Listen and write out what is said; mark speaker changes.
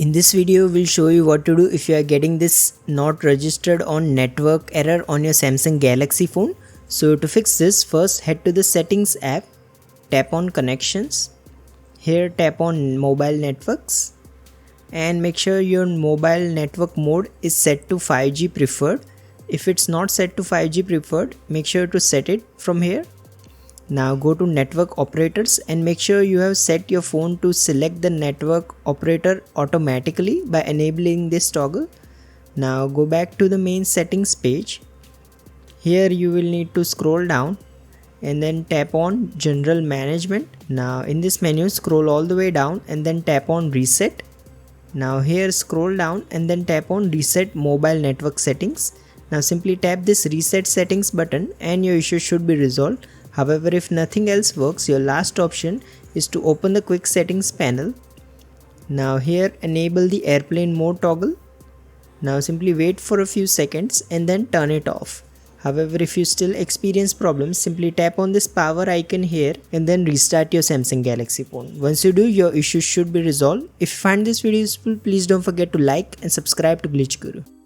Speaker 1: In this video, we'll show you what to do if you are getting this not registered on network error on your Samsung Galaxy phone. So to fix this, first head to the settings app, tap on connections. Here tap on mobile networks and make sure your mobile network mode is set to 5G preferred. If it's not set to 5G preferred, make sure to set it from here. Now go to network operators and make sure you have set your phone to select the network operator automatically by enabling this toggle. Now go back to the main settings page. Here you will need to scroll down and then tap on general management. Now in this menu, scroll all the way down and then tap on reset. Now here scroll down and then tap on reset mobile network settings. Now simply tap this reset settings button and your issue should be resolved. However, if nothing else works, your last option is to open the quick settings panel. Now here enable the airplane mode toggle. Now simply wait for a few seconds and then turn it off. However, if you still experience problems, simply tap on this power icon here and then restart your Samsung Galaxy phone. Once you do, your issue should be resolved. If you find this video useful, please don't forget to like and subscribe to Glitch Guru.